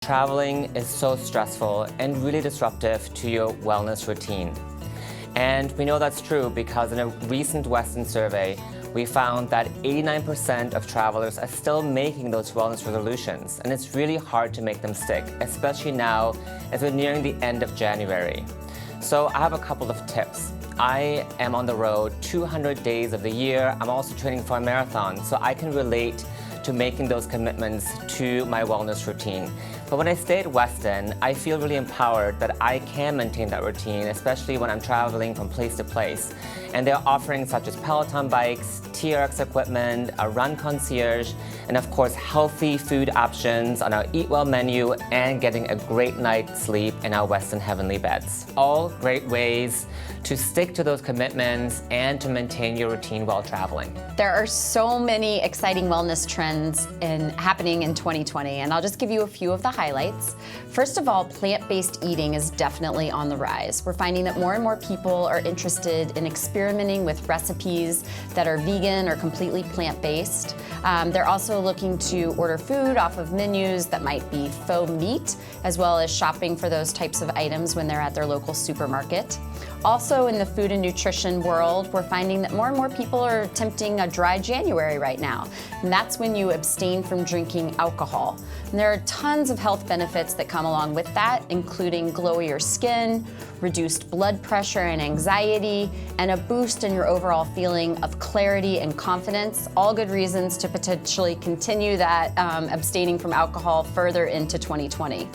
Traveling is so stressful and really disruptive to your wellness routine. And we know that's true because in a recent Westin survey, we found that 89% of travelers are still making those wellness resolutions, and it's really hard to make them stick, especially now as we're nearing the end of January. So I have a couple of tips. I am on the road 200 days of the year. I'm also training for a marathon, so I can relate to making those commitments to my wellness routine. But when I stay at Westin, I feel really empowered that I can maintain that routine, especially when I'm traveling from place to place. And there are offerings such as Peloton bikes, TRX equipment, a run concierge, and of course healthy food options on our Eat Well menu, and getting a great night's sleep in our Westin Heavenly beds. All great ways to stick to those commitments and to maintain your routine while traveling. There are so many exciting wellness trends happening in 2020, and I'll just give you a few of the highlights. First of all, plant-based eating is definitely on the rise. We're finding that more and more people are interested in experimenting with recipes that are vegan or completely plant-based. They're also looking to order food off of menus that might be faux meat, as well as shopping for those types of items when they're at their local supermarket. Also in the food and nutrition world, we're finding that more and more people are attempting a dry January right now. And that's when you abstain from drinking alcohol. And there are tons of health benefits that come along with that, including glowier skin, reduced blood pressure and anxiety, and a boost in your overall feeling of clarity and confidence. All good reasons to potentially continue that abstaining from alcohol further into 2020.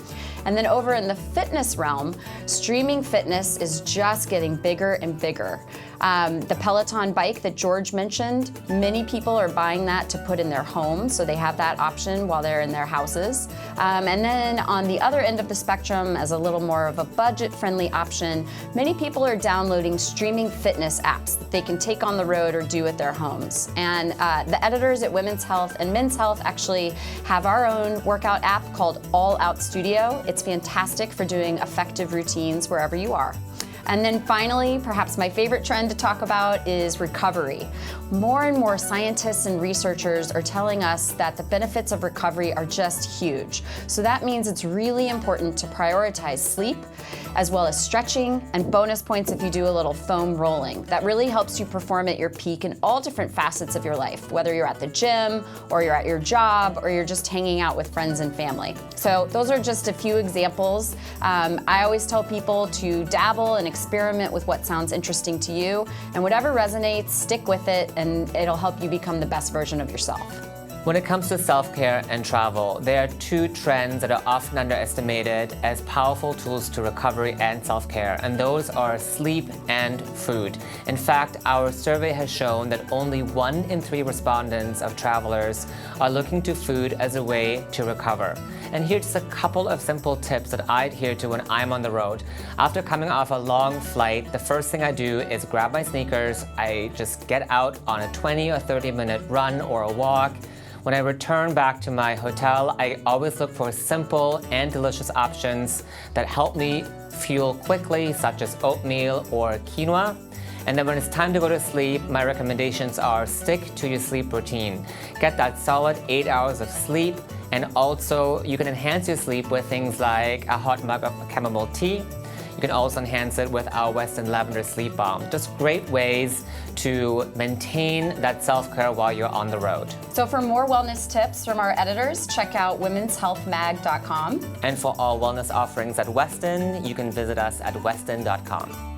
And then over in the fitness realm, streaming fitness is just getting bigger and bigger. The Peloton bike that George mentioned, many people are buying that to put in their homes, so they have that option while they're in their houses. And then on the other end of the spectrum, as a little more of a budget-friendly option, many people are downloading streaming fitness apps that they can take on the road or do at their homes. And the editors at Women's Health and Men's Health actually have our own workout app called All Out Studio. It's fantastic for doing effective routines wherever you are. And then finally, perhaps my favorite trend to talk about is recovery. More and more scientists and researchers are telling us that the benefits of recovery are just huge. So that means it's really important to prioritize sleep, as well as stretching, and bonus points if you do a little foam rolling. That really helps you perform at your peak in all different facets of your life, whether you're at the gym, or you're at your job, or you're just hanging out with friends and family. So those are just a few examples. I always tell people to dabble and experiment with what sounds interesting to you, and whatever resonates, stick with it, and it'll help you become the best version of yourself. When it comes to self-care and travel, there are two trends that are often underestimated as powerful tools to recovery and self-care, and those are sleep and food. In fact, our survey has shown that only 1 in 3 respondents of travelers are looking to food as a way to recover. And here's just a couple of simple tips that I adhere to when I'm on the road. After coming off a long flight, the first thing I do is grab my sneakers. I just get out on a 20 or 30-minute run or a walk. When I return back to my hotel, I always look for simple and delicious options that help me fuel quickly, such as oatmeal or quinoa. And then when it's time to go to sleep, my recommendations are stick to your sleep routine. Get that solid 8 hours of sleep, and also you can enhance your sleep with things like a hot mug of chamomile tea. You can also enhance it with our Westin Lavender Sleep Balm. Just great ways to maintain that self-care while you're on the road. So for more wellness tips from our editors, check out womenshealthmag.com. And for all wellness offerings at Westin, you can visit us at westin.com.